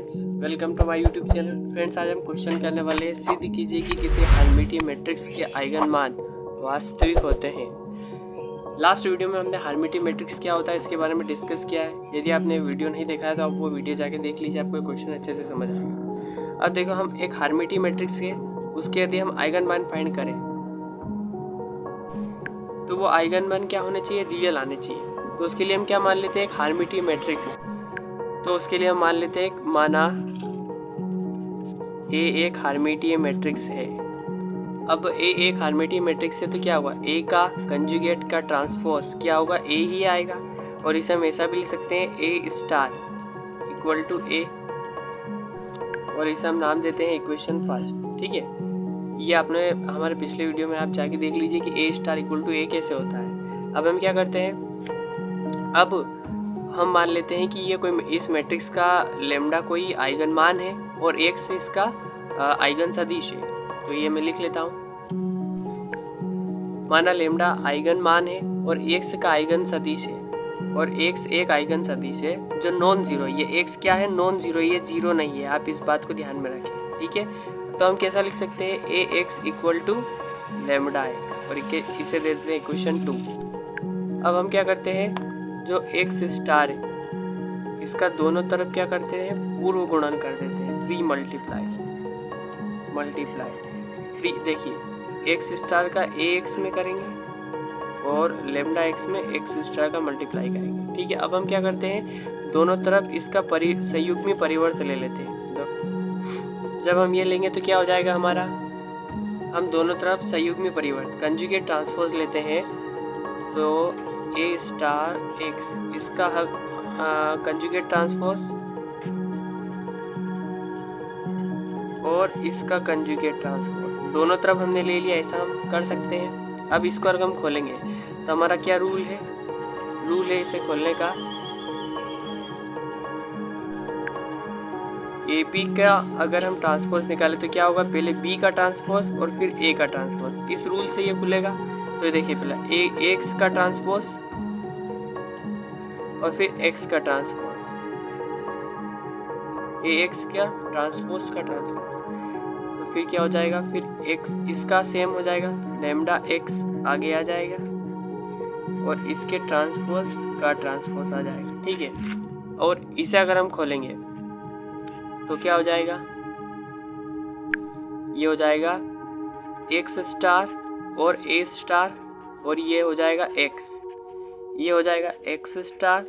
Friends, welcome to my YouTube channel. Friends, आज हम question करने वाले हैं, सिद्ध कीजिए कि किसी हर्मिटियन मैट्रिक्स के आइगन मान वास्तविक होते हैं। लास्ट वीडियो में हमने हर्मिटियन मैट्रिक्स क्या होता है इसके बारे में डिस्कस किया है। यदि आपने वीडियो नहीं देखा है तो आप वो वीडियो जाके देख लीजिए, आपको क्वेश्चन अच्छे से समझ आएगा। अब देखो, हम एक हर्मिटियन मैट्रिक्स के उसके यदि हम आइगन मान फाइंड करें तो वो आइगन मान क्या होने चाहिए, रियल आने चाहिए। तो उसके लिए हम क्या मान लेते हैं, एक हर्मिटियन मैट्रिक्स। तो उसके लिए हम मान लेते हैं, माना ए एक हर्मिटियन मैट्रिक्स है। अब ए एक हर्मिटियन मैट्रिक्स है तो क्या होगा, ए का कंजुगेट का ट्रांसपोज क्या होगा, ए ही आएगा। और इसे हम ऐसा भी लिख सकते हैं, ए स्टार इक्वल टू ए, और इसे हम नाम देते हैं इक्वेशन फर्स्ट। ठीक है, ये आपने हमारे पिछले वीडियो में आप जाके देख लीजिए कि ए स्टार इक्वल टू ए कैसे होता है। अब हम क्या करते हैं, अब हम मान लेते हैं कि ये कोई इस मैट्रिक्स का लेम्डा कोई आइगन मान है और एक्स इसका आइगन सदिश है। तो ये मैं लिख लेता हूँ, माना लेम्डा आइगन मान है और एक्स का आइगन सदिश है, और एक्स एक आइगन सदिश है जो नॉन जीरो। ये एक्स क्या है, नॉन जीरो, ये जीरो नहीं है, आप इस बात को ध्यान में रखें। ठीक है, तो हम कैसा लिख सकते हैं, A x equal to lambda x, और इसे दे देते हैं इक्वेशन 2। अब हम क्या करते हैं, जो एक्स स्टार है इसका दोनों तरफ क्या करते हैं, पूर्व गुणन कर देते हैं, 3 मल्टीप्लाई 3। देखिए, एक्स स्टार का ए एक्स में करेंगे और लेम्डा एक्स में एक्स स्टार का मल्टीप्लाई करेंगे। ठीक है, अब हम क्या करते हैं, दोनों तरफ इसका संयुग्मी परिवर्त ले लेते हैं। जब हम ये लेंगे तो क्या हो जाएगा हमारा, हम दोनों तरफ संयुग्मी परिवर्त कंजुगेट ट्रांसपोज लेते हैं। तो ए स्टार एक्स इसका कंजुगेट ट्रांसपोज और इसका कंजुगेट ट्रांसपोज दोनों तरफ हमने ले लिया, ऐसा हम कर सकते हैं। अब इसको अगर हम खोलेंगे तो हमारा क्या रूल है इसे खोलने का, ए बी का अगर हम ट्रांसपोज निकाले तो क्या होगा, पहले बी का ट्रांसपोज और फिर ए का ट्रांसपोज। इस रूल से ये खुलेगा। तो देखिए, पहला ए एक्स का ट्रांसपोज और फिर एक्स का ट्रांसपोज, ए एक्स का ट्रांसपोज तो फिर क्या हो जाएगा, फिर एक्स इसका सेम हो जाएगा, लेम्डा एक्स आगे आ जाएगा और इसके ट्रांसपोज का ट्रांसपोज आ जाएगा। ठीक है, और इसे अगर हम खोलेंगे तो क्या हो जाएगा, ये हो जाएगा एक्स स्टार और ए स्टार, और ये हो जाएगा एक्स, ये हो जाएगा एक्स स्टार।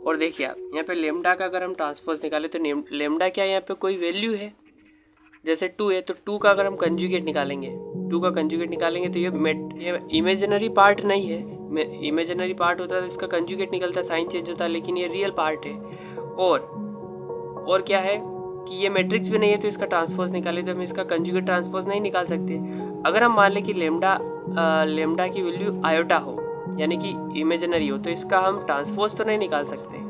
और देखिए आप यहाँ पे लेम्डा का अगर हम ट्रांसपोज निकाले तो लेम्डा क्या यहाँ पे कोई वैल्यू है, जैसे 2 है तो 2 का अगर हम कंजुगेट निकालेंगे, 2 का कंजुगेट निकालेंगे तो ये इमेजिनरी पार्ट नहीं है। इमेजिनरी पार्ट होता है तो इसका कंजुगेट निकलता है, साइन चेंज होता है, लेकिन ये रियल पार्ट है। और क्या है कि ये मैट्रिक्स भी नहीं है तो इसका ट्रांसपोज निकाले तो हम इसका कंजुगेट ट्रांसपोज नहीं निकाल सकते। अगर हम मान लें कि लेम्डा की वैल्यू आयोटा हो, यानी कि इमेजिनरी हो, तो इसका हम ट्रांसपोज तो नहीं निकाल सकते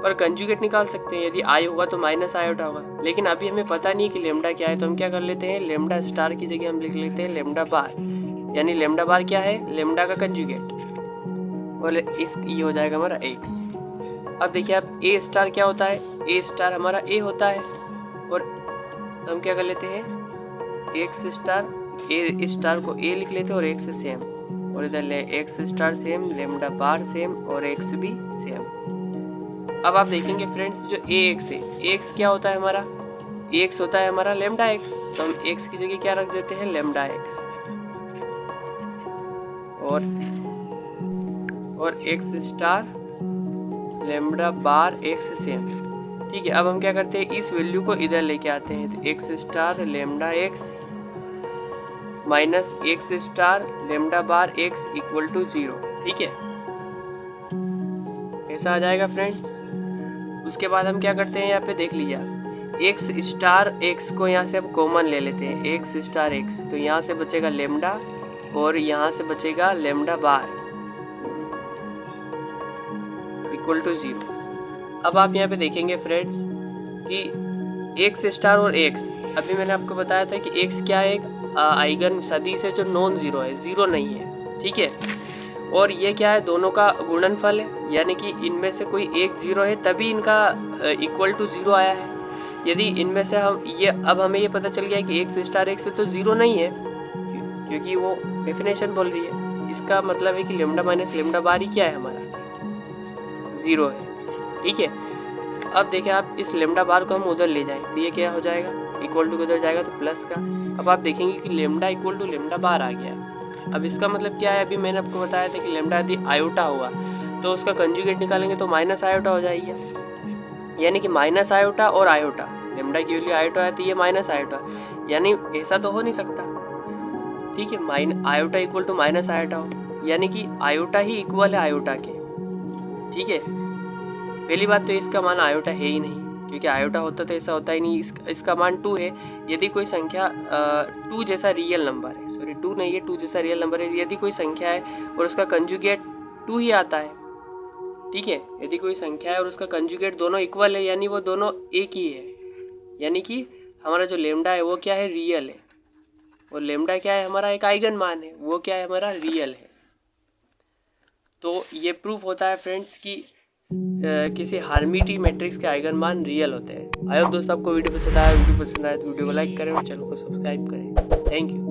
पर कंजुगेट निकाल सकते हैं। यदि आई होगा तो माइनस आयोटा होगा, लेकिन अभी हमें पता नहीं कि लेम्डा क्या है, तो हम क्या कर लेते हैं, लेम्डा स्टार की जगह हम लिख लेते हैं लेम्डा बार, यानी लेम्डा बार क्या है, लेम्डा का कंजुगेट, और ये हो जाएगा हमारा एक्स। अब देखिए आप, ए स्टार क्या होता है, ए स्टार हमारा ए होता है, और तो हम क्या कर लेते हैं, एक्स स्टार, ए स्टार को ए लिख लेते हैं और एक्स सेम, और इधर एक्स स्टार सेम, लेम्डा बार सेम और एक्स भी सेम। अब आप देखेंगे फ्रेंड्स, जो ए एक्स है, एक्स क्या होता है हमारा, एक्स होता है हमारा लेम्डा एक्स, तो हम एक्स की जगह क्या रख देते हैं, लेम्डा एक्स, और x star lambda bar x same. ठीक है, अब हम क्या करते हैं, इस वैल्यू को इधर लेके आते हैं, तो X star lambda X minus X star lambda bar X equal to 0। ठीक है, ऐसा आ जाएगा फ्रेंड्स। उसके बाद हम क्या करते हैं, यहाँ पे देख लीजिए, एक्स स्टार एक्स को यहाँ से अब कॉमन ले लेते हैं, एक्स स्टार एक्स, तो यहाँ से बचेगा लेम्डा और यहाँ से बचेगा लेम्डा बार इक्वल टू 0। अब आप यहाँ पे देखेंगे फ्रेंड्स कि एक्स स्टार और एक्स, अभी मैंने आपको बताया था कि एक्स क्या है, एक आइगन सदिश है जो नॉन जीरो है, जीरो नहीं है। ठीक है, और ये क्या है, दोनों का गुणनफल है, यानी कि इनमें से कोई एक 0 है तभी इनका इक्वल टू 0 आया है। यदि इनमें से हम ये, अब हमें ये पता चल गया कि x स्टार x से तो 0 नहीं है, क्योंकि वो डेफिनेशन बोल रही है। इसका मतलब है कि लेमडा माइनस लेमडा बार ही क्या है, हमारा 0 है। ठीक है, अब देखें आप, इस लेमडा बार को हम उधर ले जाएं तो ये क्या हो जाएगा, इक्वल टू उधर जाएगा तो प्लस का। अब आप देखेंगे कि लेमडा इक्वल टू लेमडा बार आ गया है। अब इसका मतलब क्या है, अभी मैंने आपको बताया था कि लेमडा यदि आयोटा हुआ तो उसका कंजुगेट निकालेंगे तो माइनस आयोटा हो जाएगी, यानी कि माइनस आयोटा और आयोटा, लेमडा की वैल्यू आयोटा है तो ये माइनस आयोटा, यानी ऐसा तो हो नहीं सकता। ठीक है, iota equal to minus iota हो, यानी कि आयोटा ही इक्वल है आयोटा के। ठीक है, पहली बात तो इसका मान आयोटा है ही नहीं, क्योंकि आयोटा होता तो ऐसा होता ही नहीं। इसका मान 2 है। यदि कोई संख्या 2 जैसा रियल नंबर है, सॉरी 2 नहीं है, 2 जैसा रियल नंबर है, यदि कोई संख्या है और उसका कंजुगेट 2 ही आता है, ठीक है, यदि कोई संख्या है और उसका कंजुगेट दोनों इक्वल है, यानी वो दोनों एक ही है, यानी कि हमारा जो लेमडा है वो क्या है, रियल है। और लेमडा क्या है, हमारा एक आइगन मान है, वो क्या है, हमारा रियल है। तो ये प्रूफ होता है फ्रेंड्स कि किसी हार्मिटी मैट्रिक्स के आइगन मान रियल होते हैं। आई होप दोस्तों आपको वीडियो पसंद आया तो वीडियो को लाइक करें और चैनल को सब्सक्राइब करें। Thank you.